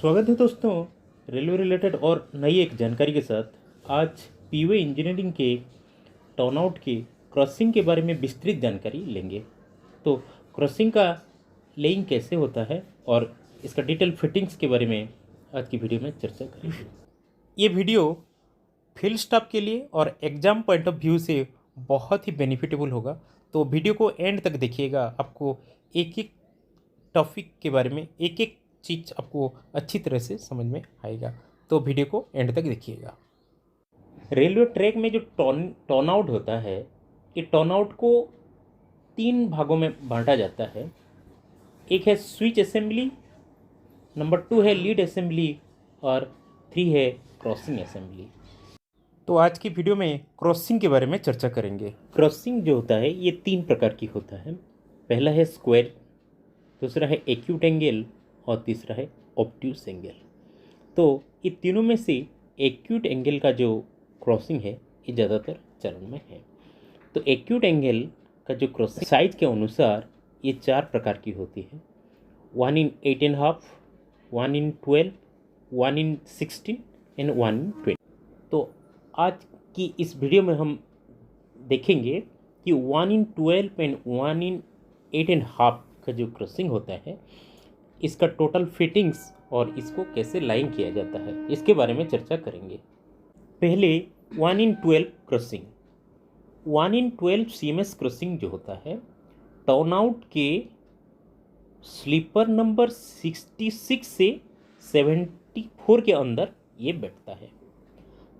स्वागत है दोस्तों, रेलवे रिलेटेड और नई एक जानकारी के साथ। आज पीवे इंजीनियरिंग के टर्नआउट के क्रॉसिंग के बारे में विस्तृत जानकारी लेंगे। तो क्रॉसिंग का लेइंग कैसे होता है और इसका डिटेल फिटिंग्स के बारे में आज की वीडियो में चर्चा करेंगे। ये वीडियो फील्ड स्टाफ के लिए और एग्ज़ाम पॉइंट ऑफ व्यू से बहुत ही बेनिफिटेबल होगा, तो वीडियो को एंड तक देखिएगा। आपको एक एक टॉपिक के बारे में एक एक चीज़ आपको अच्छी तरह से समझ में आएगा, तो वीडियो को एंड तक देखिएगा। रेलवे ट्रैक में जो टर्न आउट होता है, ये टर्न आउट को 3 भागों में बांटा जाता है। एक है स्विच असेंबली, नंबर 2 है लीड असेंबली और 3 है क्रॉसिंग असेंबली। तो आज की वीडियो में क्रॉसिंग के बारे में चर्चा करेंगे। क्रॉसिंग जो होता है ये 3 प्रकार की होता है। पहला है स्क्वायर, दूसरा है एक्यूट एंगल और तीसरा है ऑब्ट्यूस एंगल। तो ये तीनों में से एक्यूट एंगल का जो क्रॉसिंग है ये ज़्यादातर चलन में है। तो एक्यूट एंगल का जो क्रॉसिंग साइज के अनुसार ये 4 प्रकार की होती है। 1 in 8.5, 1 in 12, 1 in 16 and 1 in 20। तो आज की इस वीडियो में हम देखेंगे कि 1 in 12 एंड 1 in 8.5 का जो क्रॉसिंग होता है, इसका टोटल फिटिंग्स और इसको कैसे लाइन किया जाता है, इसके बारे में चर्चा करेंगे। पहले 1 in 12 crossing. 1 in 12 CMS crossing जो होता है, टर्नआउट के स्लीपर नंबर 66 से 74 के अंदर ये बैठता है।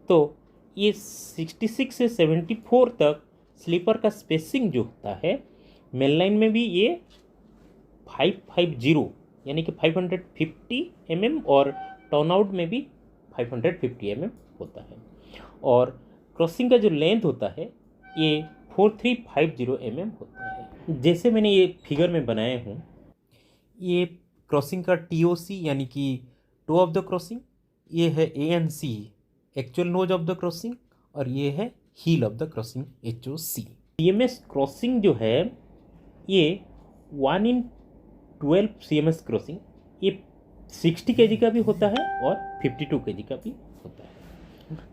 तो ये 66 से 74 तक स्लीपर का स्पेसिंग जो होता है, मेन लाइन में भी ये 550 यानी कि 550 mm और टर्नआउट में भी 550 mm होता है। और क्रॉसिंग का जो लेंथ होता है ये 4350 mm होता है। जैसे मैंने ये फिगर में बनाया हूँ, ये क्रॉसिंग का TOC यानी कि टो ऑफ द क्रॉसिंग, ये है ANC actual nose of the crossing, और ये है heel of the crossing HOC। CMS crossing जो है ये 1 in 12 CMS क्रॉसिंग ये 60 kg का भी होता है और 52 kg का भी होता है।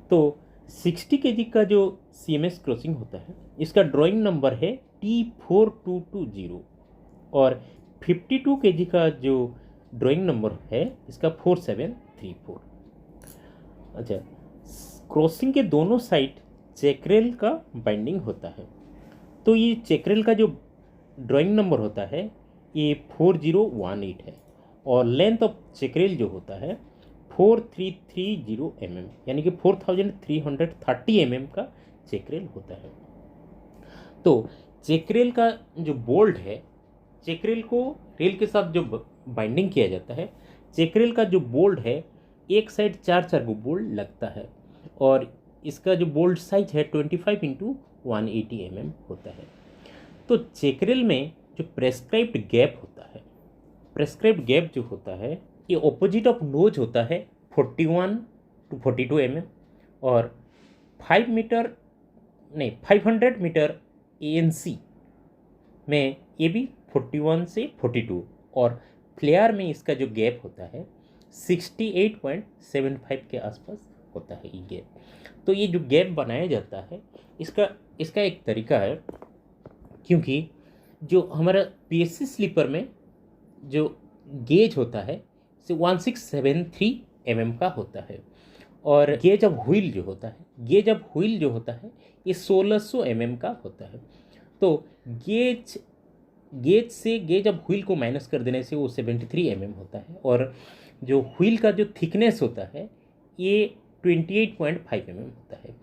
तो 60 kg का जो CMS क्रॉसिंग होता है, इसका ड्राइंग नंबर है T4220 और 52 kg का जो ड्राइंग नंबर है इसका 4734। अच्छा, क्रॉसिंग के दोनों साइड चेकरेल का बाइंडिंग होता है। तो ये चेकरेल का जो ड्राइंग नंबर होता है ये 4018 है और लेंथ ऑफ चेकरेल जो होता है 4330 mm यानी कि 4330 mm का चेकरेल होता है। तो चेकरेल का जो बोल्ट है, चेकरेल को रेल के साथ जो बाइंडिंग किया जाता है, चेकरेल का जो बोल्ट है एक साइड 4 गो बोल्ट लगता है और इसका जो बोल्ट साइज है 25 × 180 mm होता है। तो चेकरेल में जो प्रेस्क्राइब्ड गैप होता है, प्रेस्क्राइब्ड गैप जो होता है ये ऑपोजिट ऑफ नोज होता है 41 to 42 mm और 500 मीटर ANC में ये भी 41 से 42 और फ्लेयर में इसका जो गैप होता है 68.75 के आसपास होता है ये गैप। तो ये जो गैप बनाया जाता है इसका एक तरीका है, क्योंकि जो हमारा PSC स्लीपर में जो गेज होता है से 1673 mm का होता है और गेज ऑफ व्हील जो होता है ये 1600 mm का होता है। तो गेज से गेज ऑफ व्हील को माइनस कर देने से वो 73 mm होता है और जो व्हील का जो थिकनेस होता है ये 28.5 mm होता है।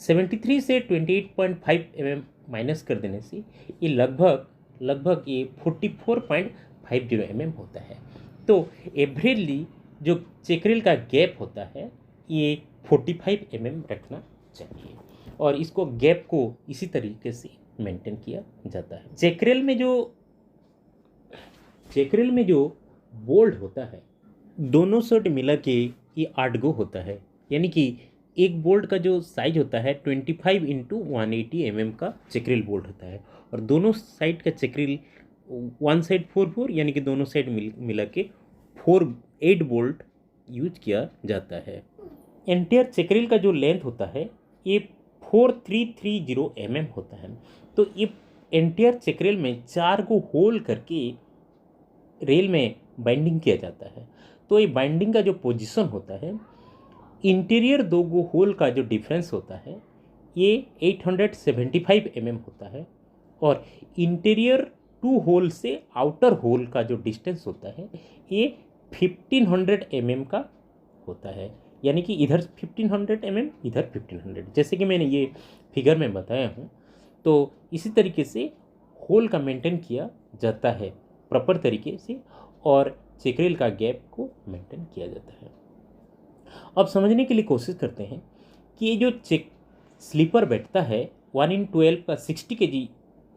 73 से 28.5 mm माइनस कर देने से ये लगभग ये 44.50 mm होता है। तो एवरेजली जो चेकरेल का गैप होता है ये 45 mm रखना चाहिए और इसको गैप को इसी तरीके से मेंटेन किया जाता है। चेकरेल में जो बोल्ट होता है, दोनों साइड मिला के ये 8 गो होता है, यानी कि एक बोल्ट का जो साइज होता है 25 × 180 mm का चेकरेल बोल्ट होता है और दोनों साइड का चेकरेल वन साइड 4 यानी कि दोनों साइड मिला के 8 बोल्ट यूज किया जाता है। एंटायर चेकरेल का जो लेंथ होता है ये 4330 होता है। तो ये एंटायर चेकरेल में 4 को होल करके रेल में बाइंडिंग किया जाता है। तो ये बाइंडिंग का जो पोजीशन होता है, इंटीरियर 2 गो होल का जो डिफरेंस होता है ये 875 होता है, और इंटीरियर 2 होल से आउटर होल का जो डिस्टेंस होता है ये 1500 का होता है। यानी कि इधर 1500 इधर 1500, जैसे कि मैंने ये फिगर में बताया हूँ। तो इसी तरीके से होल का मेंटेन किया जाता है प्रॉपर तरीके से, और चेकरेल का गैप को मेंटेन किया जाता है। अब समझने के लिए कोशिश करते हैं कि ये जो स्लीपर बैठता है 1/12 का 60 kg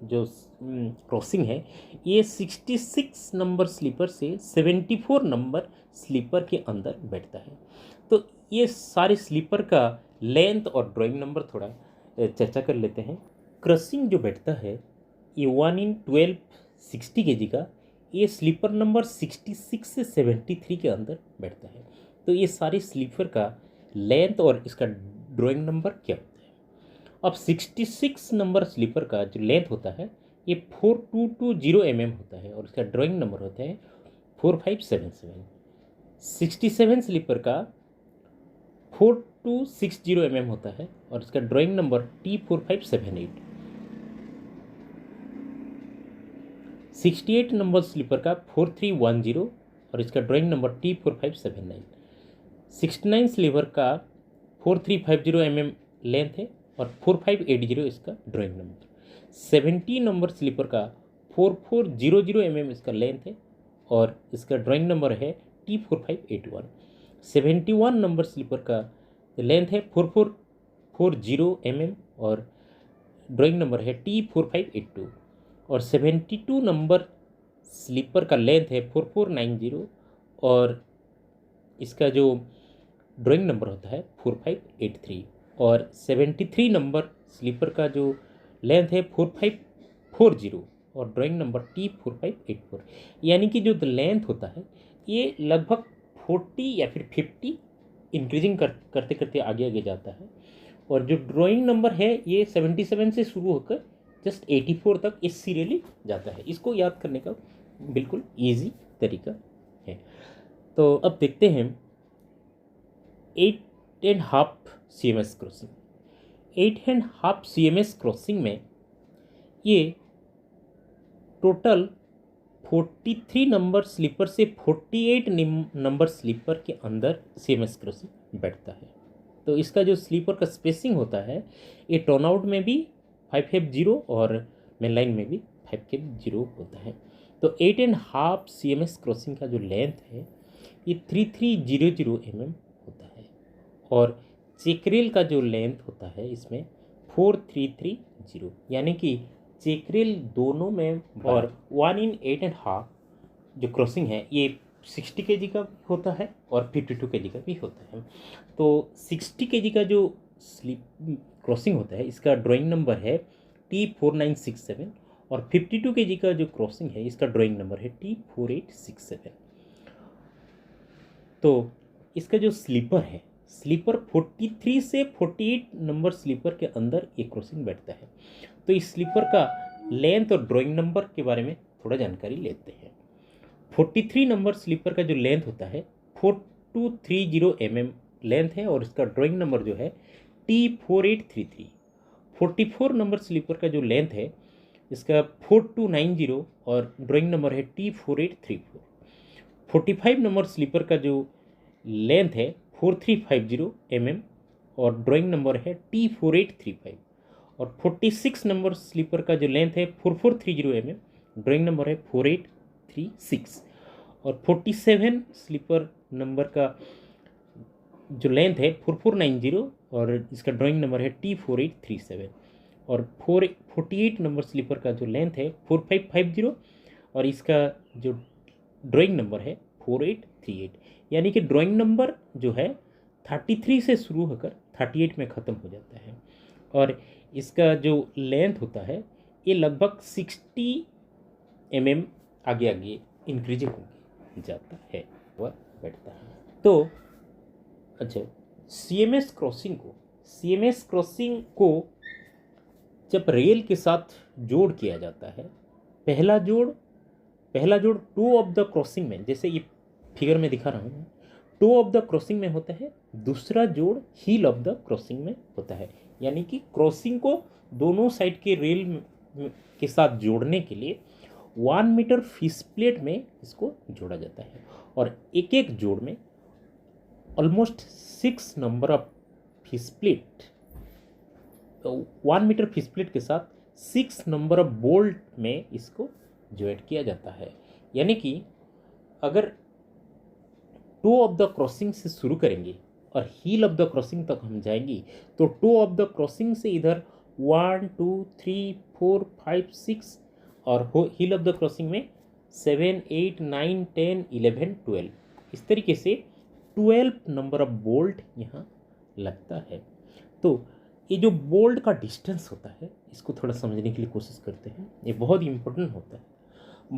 जो क्रॉसिंग है, ये 66 नंबर स्लीपर से 74 नंबर स्लीपर के अंदर बैठता है। तो ये सारे स्लीपर का लेंथ और ड्राइंग नंबर थोड़ा चर्चा कर लेते हैं। क्रॉसिंग जो बैठता है ये 1/12 60 kg का, ये स्लीपर नंबर 66 से 73 के अंदर बैठता है। तो ये सारे स्लीपर का लेंथ और इसका ड्राइंग नंबर क्या होता है। अब 66 नंबर स्लीपर का जो लेंथ होता है ये 4220 होता है, और इसका ड्राइंग नंबर होता है 4577। 67 स्लीपर का 4260 होता है, और इसका drawing number T4578। 68 number sleeper का 4310, और इसका ड्राइंग नंबर T4579। 69 स्लीपर का 4350 लेंथ है, और 4580 इसका ड्राइंग नंबर। 70 नंबर स्लीपर का 4400 इसका लेंथ है, और इसका ड्राइंग नंबर है T4581। 71 नंबर स्लीपर का लेंथ है 4440 और ड्राइंग नंबर है T4582। और 72 नंबर स्लीपर का लेंथ है 4490, और इसका जो ड्राइंग नंबर होता है 4583। और 73 नंबर स्लीपर का जो लेंथ है 4540, और ड्राइंग नंबर T4584। यानी कि जो लेंथ होता है ये लगभग 40 या फिर 50 इंक्रीजिंग करते करते आगे आगे जाता है, और जो ड्राइंग नंबर है ये 77 से शुरू होकर जस्ट 84 तक इस सीरियली जाता है। इसको याद करने का बिल्कुल ईजी तरीका है। तो अब देखते हैं 8.5 CMS क्रॉसिंग। 8.5 CMS क्रॉसिंग में ये टोटल 43 नंबर स्लीपर से 48 नंबर स्लीपर के अंदर CMS क्रॉसिंग बैठता है। तो इसका जो स्लीपर का स्पेसिंग होता है ये टर्नआउट में भी 550 और मेन लाइन में भी 550 होता है। तो 8.5 CMS क्रॉसिंग का जो लेंथ है ये 3300 होता है, और चेकरेल का जो लेंथ होता है इसमें 4330, यानी कि चेकरेल दोनों में। और 1/8.5 जो क्रॉसिंग है ये 60 kg का भी होता है और 52 kg का भी होता है। तो 60 kg का जो क्रॉसिंग होता है इसका ड्राइंग नंबर है T4967, और 52 kg का जो क्रॉसिंग है इसका ड्राइंग नंबर है T4867। तो इसका जो स्लीपर है, स्लीपर 43 से 48 नंबर स्लीपर के अंदर ये क्रॉसिंग बैठता है। तो इस स्लीपर का लेंथ और ड्राइंग नंबर के बारे में थोड़ा जानकारी लेते हैं। 43 नंबर स्लीपर का जो लेंथ होता है 4230 लेंथ है, और इसका ड्राइंग नंबर जो है T4833। 44 नंबर स्लीपर का जो लेंथ है इसका 4290, और ड्राइंग नंबर है T4834। 45 नंबर स्लीपर का जो लेंथ है 4350 और ड्राइंग नंबर है T4835। और 46 नंबर स्लीपर का जो लेंथ है 4430 ड्राइंग नंबर है 4836। और 47 स्लीपर नंबर का जो लेंथ है 4490, और इसका ड्राइंग नंबर है T4837। और 48 नंबर स्लीपर का जो लेंथ है 4550, और इसका जो ड्राइंग नंबर है 4838। यानी कि ड्राइंग नंबर जो है 33 से शुरू होकर 38 में ख़त्म हो जाता है, और इसका जो लेंथ होता है ये लगभग 60 आगे आगे इंक्रीजिंग हो जाता है वह बैठता है। तो अच्छा, सीएमएस क्रॉसिंग को जब रेल के साथ जोड़ किया जाता है, पहला जोड़ टू ऑफ द क्रॉसिंग में, जैसे ये फिगर में दिखा रहा हूँ, टू ऑफ द क्रॉसिंग में होता है, दूसरा जोड़ हील ऑफ द क्रॉसिंग में होता है। यानी कि क्रॉसिंग को दोनों साइड के रेल के साथ जोड़ने के लिए 1 मीटर फिश प्लेट में इसको जोड़ा जाता है, और एक एक जोड़ में almost 6 number of fish plate, 1 metre fish plate के साथ 6 नंबर ऑफ बोल्ट में इसको ज्वाइंट किया जाता है। यानी कि अगर टू ऑफ द क्रॉसिंग से शुरू करेंगे और हील ऑफ द क्रॉसिंग तक हम जाएंगे, तो टू ऑफ द क्रॉसिंग से इधर 1 2 3 4 5 6, और हील ऑफ द क्रॉसिंग में 7 8 9 10 11 12, इस तरीके से 12 नंबर ऑफ बोल्ट यहाँ लगता है। तो ये जो बोल्ट का डिस्टेंस होता है, इसको थोड़ा समझने के लिए कोशिश करते हैं, ये बहुत इंपॉर्टेंट होता है।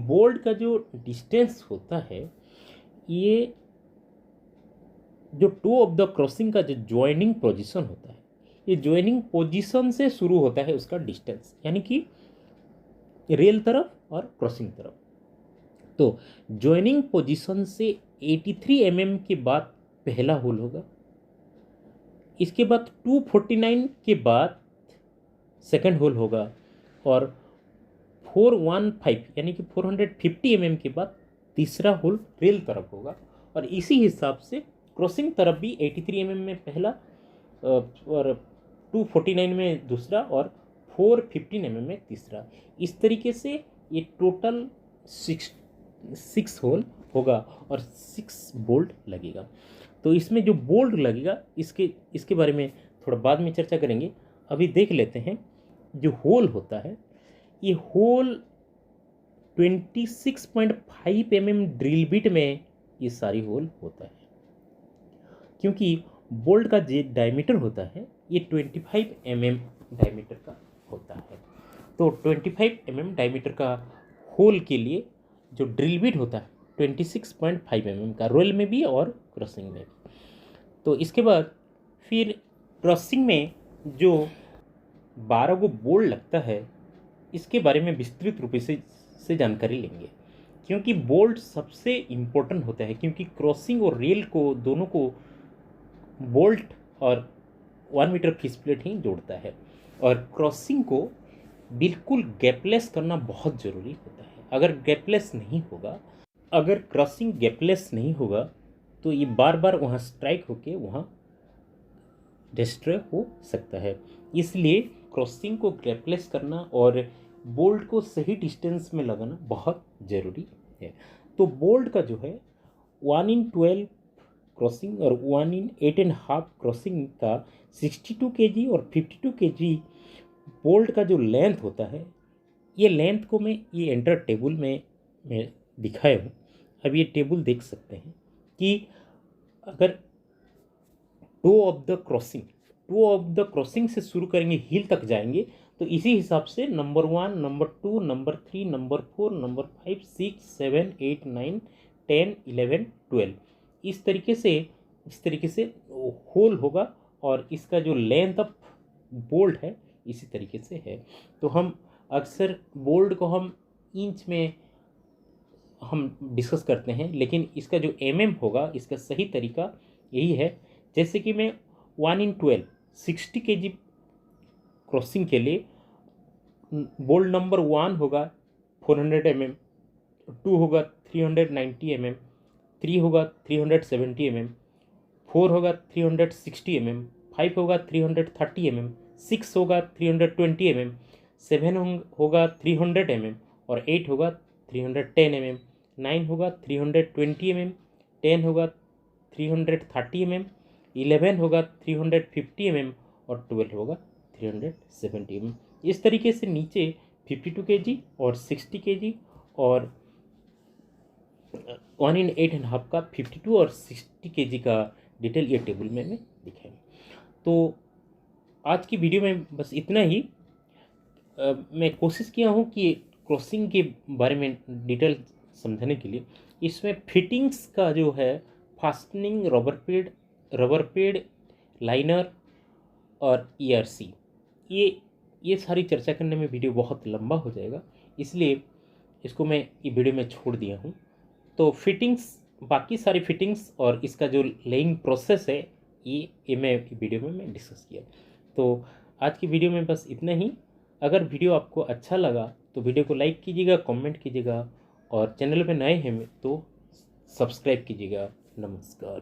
बोल्ट का जो डिस्टेंस होता है, ये जो टू ऑफ द क्रॉसिंग का जो ज्वाइनिंग पोजीशन होता है, ये ज्वाइनिंग पोजीशन से शुरू होता है उसका डिस्टेंस, यानी कि रेल तरफ और क्रॉसिंग तरफ। तो ज्वाइनिंग पोजीशन से 83 mm के बाद पहला होल होगा, इसके बाद 249 के बाद सेकंड होल होगा, और 415 यानी कि 450 mm के बाद तीसरा होल रेल तरफ होगा, और इसी हिसाब से क्रॉसिंग तरफ भी 83 mm में पहला, और 249 में दूसरा, और 415 mm में तीसरा। इस तरीके से ये टोटल 6 होल होगा और 6 बोल्ट लगेगा। तो इसमें जो बोल्ट लगेगा इसके बारे में थोड़ा बाद में चर्चा करेंगे। अभी देख लेते हैं जो होल होता है, ये होल 26.5 mm ड्रिल बिट में ये सारी होल होता है, क्योंकि बोल्ट का जो डायमीटर होता है ये 25 mm डायमीटर का होता है। तो 25 mm डायमीटर का होल के लिए जो ड्रिल बिट होता है 26.5 mm का, रोल में भी और क्रॉसिंग में भी। तो इसके बाद फिर क्रॉसिंग में जो 12 को बोल्ट लगता है, इसके बारे में विस्तृत रूप से जानकारी लेंगे, क्योंकि बोल्ट सबसे इम्पोर्टेंट होता है, क्योंकि क्रॉसिंग और रेल को दोनों को बोल्ट और 1 मीटर फिश प्लेट ही जोड़ता है, और क्रॉसिंग को बिल्कुल गैपलेस करना बहुत ज़रूरी होता है। अगर क्रॉसिंग गैपलेस नहीं होगा तो ये बार बार वहाँ स्ट्राइक होके वहाँ डिस्ट्रॉय हो सकता है। इसलिए क्रॉसिंग को गैपलेस करना और बोल्ट को सही डिस्टेंस में लगाना बहुत ज़रूरी है। तो बोल्ट का जो है 1 in 12 क्रॉसिंग और 1 in 8.5 क्रॉसिंग का 62 kg और 52 kg बोल्ट का जो लेंथ होता है, ये लेंथ को मैं ये एंटर टेबल में दिखाया हूँ। अब ये टेबल देख सकते हैं कि अगर टू ऑफ द क्रॉसिंग से शुरू करेंगे, हील तक जाएंगे, तो इसी हिसाब से number 1, number 2, number 3, number 4, number 5, 6, 7, 8, 9, 10, 11, 12, इस तरीके से होल होगा, और इसका जो लेंथ ऑफ बोल्ट है इसी तरीके से है। तो हम अक्सर बोल्ट को हम इंच में हम डिस्कस करते हैं, लेकिन इसका जो होगा, इसका सही तरीका यही है। जैसे कि मैं 1 in 12 60 kg क्रॉसिंग के लिए बोल्ट नंबर 1 होगा 400 mm, 2 होगा 390 mm, 3 होगा 370 mm, 4 होगा 360 mm, 5 होगा 330 mm, 6 होगा 320 mm, 7 होगा 300 mm, और 8 होगा 310 mm, 9 होगा 320 mm, 10 होगा 330 mm, 11 होगा 350 mm, और 12 होगा 370 mm। इस तरीके से नीचे 52 kg और 60 kg और 1 in 8.5 का 52 और 60 kg का डिटेल ये टेबल में मैं दिखाएंगे। तो आज की वीडियो में बस इतना ही। मैं कोशिश किया हूँ कि क्रॉसिंग के बारे में डिटेल समझाने के लिए। इसमें फिटिंग्स का जो है fastening, rubber pad rubber paid, liner और ईआरसी, ये सारी चर्चा करने में वीडियो बहुत लंबा हो जाएगा, इसलिए इसको मैं ये वीडियो में छोड़ दिया हूँ। तो फिटिंग्स, बाकी सारी फिटिंग्स और इसका जो लेइंग प्रोसेस है ये मैं वीडियो में मैं डिस्कस किया। तो आज की वीडियो में बस इतना ही। अगर वीडियो आपको अच्छा लगा तो वीडियो को लाइक कीजिएगा, कमेंट कीजिएगा, और चैनल पे नए हैं तो सब्सक्राइब कीजिएगा। नमस्कार।